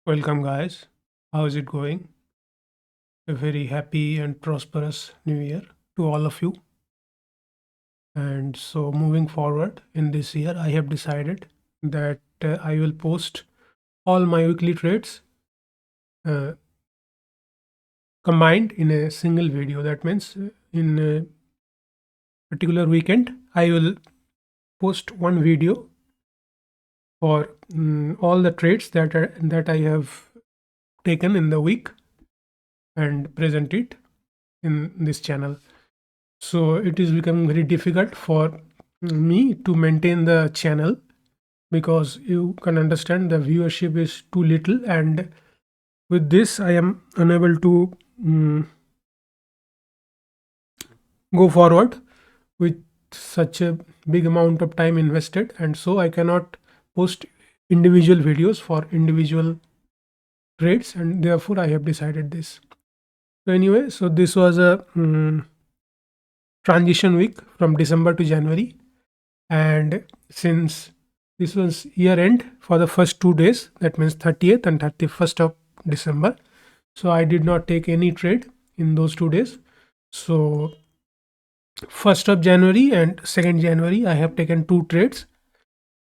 Welcome, guys. How is it going? A very happy and prosperous new year to all of you. And so, moving forward in this year, I have decided that I will post all my weekly trades uh, combined in a single video. That means, in a particular weekend, I will post one video for all the trades that I have taken in the week and present it in this channel. So it is becoming very difficult for me to maintain the channel because you can understand the viewership is too little, and with this I am unable to go forward with such a big amount of time invested, and so I cannot post individual videos for individual trades, and therefore I have decided this. So anyway, so this was a transition week from December to January, and since this was year end for the first 2 days, that means 30th and 31st of December, so I did not take any trade in those 2 days. So 1st of January and 2nd January I have taken two trades,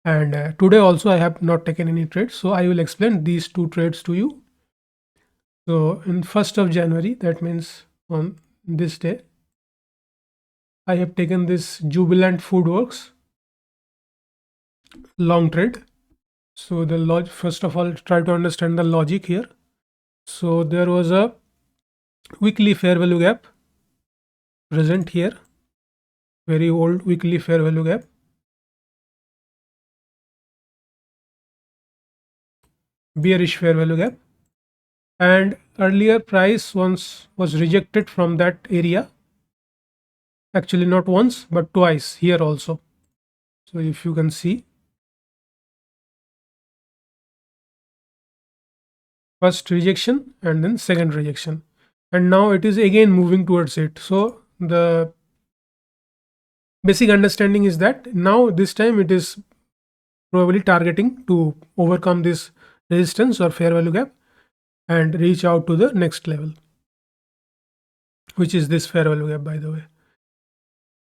and today also I have not taken any trades, so I will explain these two trades to you. So in 1st of January, that means on this day, I have taken this Jubilant Foodworks long trade. So the first of all, try to understand the logic here. So there was a weekly fair value gap present here, very old weekly fair value gap. Bearish fair value gap, and earlier price once was rejected from that area, actually not once but twice here also. So if you can see, first rejection and then second rejection, and now it is again moving towards it. So the basic understanding is that now this time it is probably targeting to overcome this resistance or fair value gap and reach out to the next level, which is this fair value gap, by the way.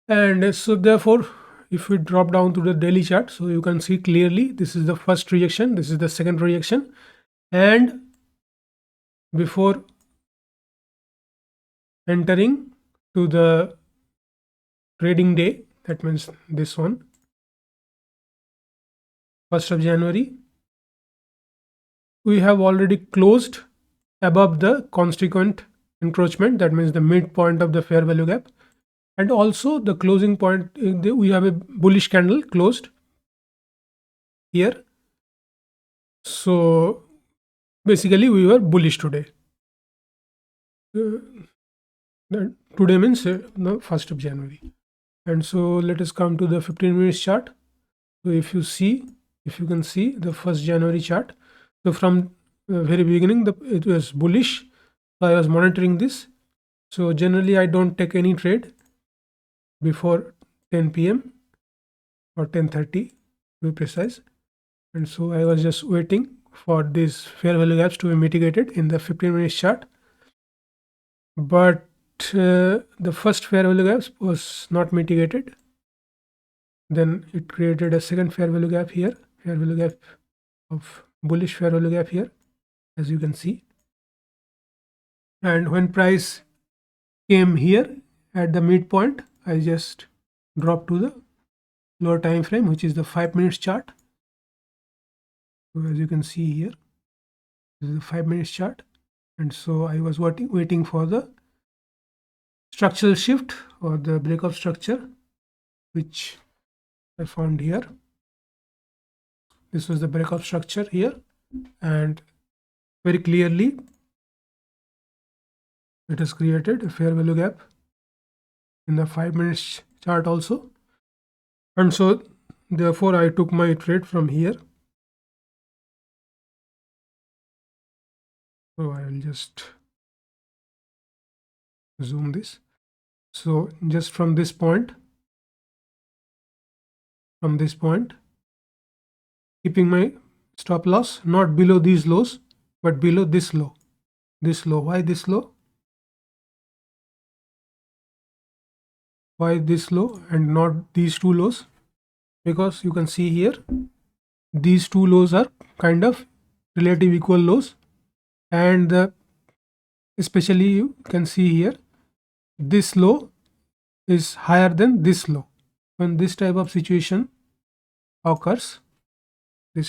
And so therefore, if we drop down to the daily chart, so you can see clearly this is the first rejection, this is the second rejection, and before entering to the trading day, that means this one, 1st of January, we have already closed above the constituent encroachment, that means the midpoint of the fair value gap, and also the closing point. We have a bullish candle closed here. So basically we were bullish today. Today means the 1st of January. And so let us come to the 15 minutes chart. So if you can see the 1st January chart, so from the very beginning it was bullish, so I was monitoring this. So generally I don't take any trade before 10 p.m. or 10:30 to be precise, and so I was just waiting for these fair value gaps to be mitigated in the 15 minutes chart. But the first fair value gap was not mitigated. Then it created a second fair value gap here, fair value gap of bullish fair value gap here, as you can see. And when price came here at the midpoint, I just dropped to the lower time frame, which is the 5 minutes chart. So as you can see here, this is the 5 minutes chart, and so I was waiting for the structural shift or the breakout structure, which I found here. This was the breakout structure here, and very clearly it has created a fair value gap in the 5 minutes chart also, and so therefore I took my trade from here. So I will just zoom this. So just from this point, keeping my stop loss not below these lows, but below this low. This low. Why this low? Why this low and not these two lows? Because you can see here, these two lows are kind of relative equal lows, and especially you can see here, this low is higher than this low. When this type of situation occurs, you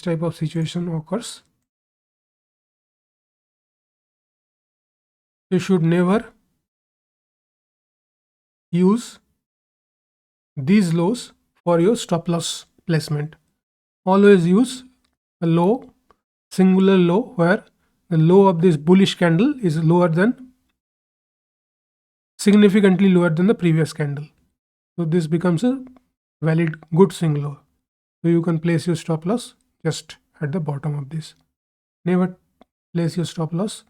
should never use these lows for your stop loss placement. Always use a low, singular low, where the low of this bullish candle is significantly lower than the previous candle. So this becomes a valid good swing low. So you can place your stop loss just at the bottom of this. Never place your stop loss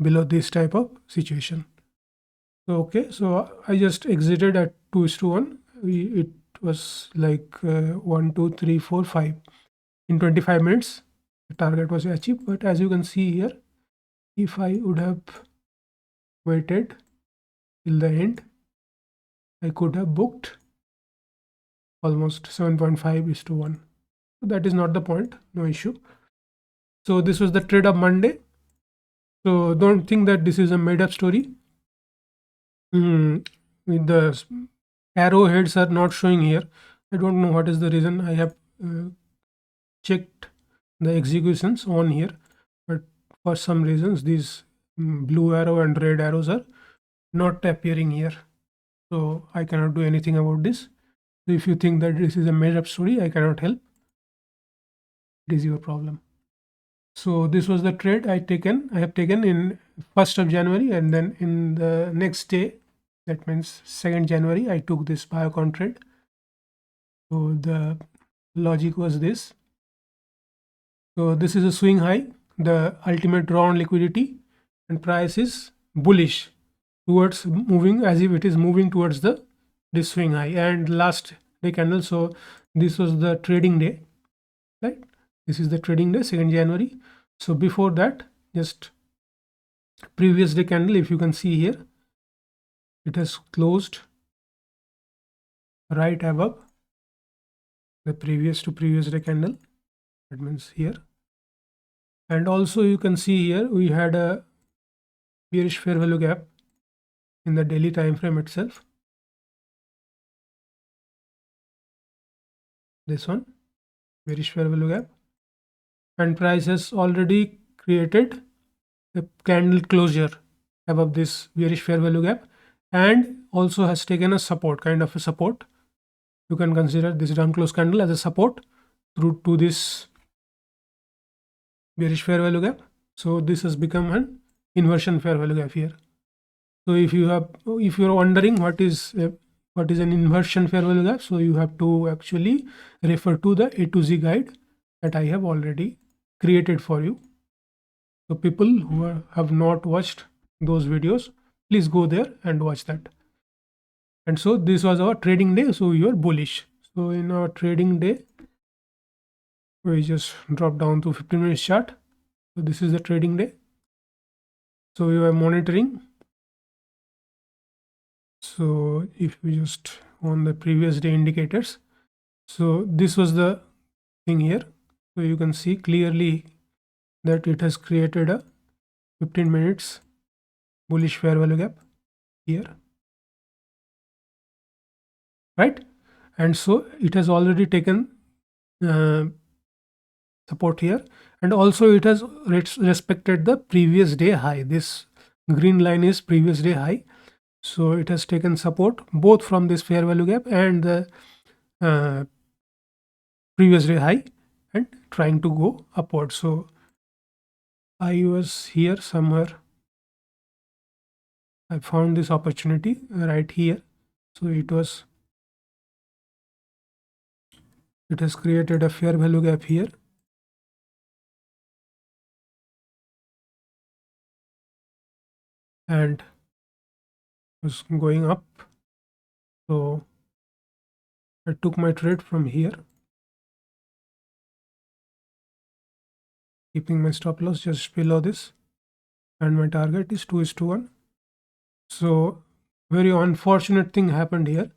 below this type of situation. So okay, so I just exited at 2:1. It was like 1, 2, 3, 4, 5. In 25 minutes, the target was achieved. But as you can see here, if I would have waited till the end, I could have booked almost 7.5:1. So that is not the point, no issue. So this was the trade of Monday. So don't think that this is a made up story. The arrowheads are not showing here. I don't know what is the reason. I have checked the executions on here, but for some reasons these blue arrow and red arrows are not appearing here. So I cannot do anything about this. So if you think that this is a made up story, I cannot help. It is your problem. So this was the trade I have taken in 1st of January, and then in the next day, that means 2nd January, I took this Biocon trade. So the logic was this. So this is a swing high, the ultimate draw on liquidity, and price is bullish towards moving as if it is moving towards this swing high, and last day candle. So this was the trading day, right? This is the trading day, 2nd January. So before that, just previous day candle, if you can see here, it has closed right above the previous day candle. That means here. And also you can see here, we had a bearish fair value gap in the daily time frame itself. This one, bearish fair value gap. And price has already created a candle closure above this bearish fair value gap, and also has taken a support, kind of a support. You can consider this down close candle as a support through to this bearish fair value gap. So this has become an inversion fair value gap here. So if you are wondering what is an inversion fair value gap, so you have to actually refer to the A to Z guide that I have already created for you. So people who have not watched those videos, please go there and watch that. And so this was our trading day. So you are bullish. So in our trading day, we just drop down to 15 minutes chart. So this is the trading day. So we were monitoring. So if we just on the previous day indicators, so this was the thing here. So you can see clearly that it has created a 15 minutes bullish fair value gap here, right? And so it has already taken support here, and also it has respected the previous day high. This green line is previous day high. So it has taken support both from this fair value gap and the previous day high, and trying to go upward. So I was here somewhere. I found this opportunity right here. So it has created a fair value gap here. And was going up. So I took my trade from here, keeping my stop loss just below this. and my target is 2:1. So very unfortunate thing happened here.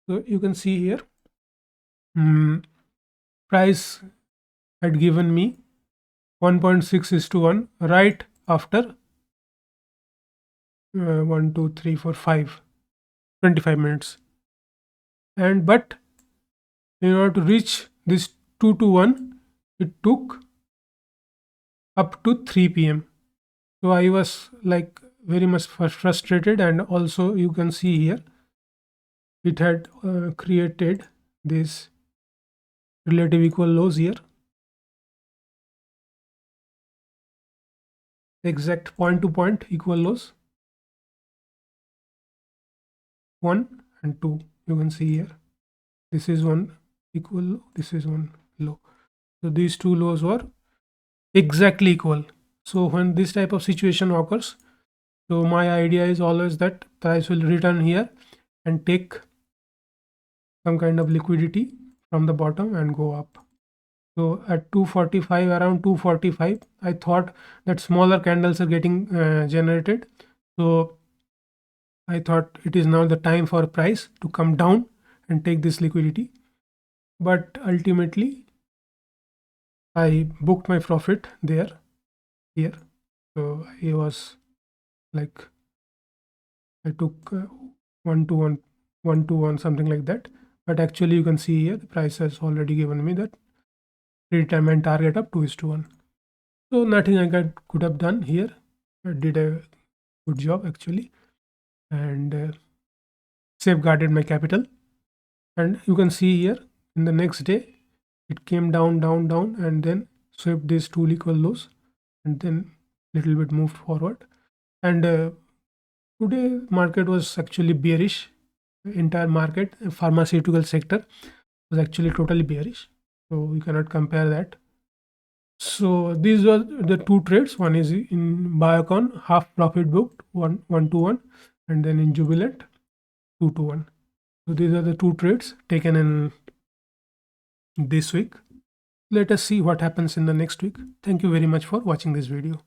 So you can see here, price had given me 1.6:1 right after 1, 2, 3, 4, 5, 25 minutes. And but in order to reach this 2:1, it took up to 3 p.m. So I was like very much frustrated, and also you can see here it had created this relative equal lows here, exact point to point equal lows, 1 and 2. You can see here this is one equal low, this is one low. So these two lows were exactly equal. So when this type of situation occurs, so my idea is always that price will return here and take some kind of liquidity from the bottom and go up. So at 245, around 245, I thought that smaller candles are getting generated. So I thought it is now the time for price to come down and take this liquidity. But ultimately, I booked my profit here. So I was like, I took 1 to 1, 1 to 1, something like that. But actually, you can see here the price has already given me that predetermined target of 2:1. So nothing I could have done here. I did a good job actually, and safeguarded my capital. And you can see here in the next day, it came down, and then swept these two equal lows, and then little bit moved forward. And today market was actually bearish. Entire market, pharmaceutical sector was actually totally bearish. So we cannot compare that. So these were the two trades. One is in Biocon, half profit booked, 1 to 1, and then in Jubilant, 2 to 1. So these are the two trades taken in this week. Let us see what happens in the next week. Thank you very much for watching this video.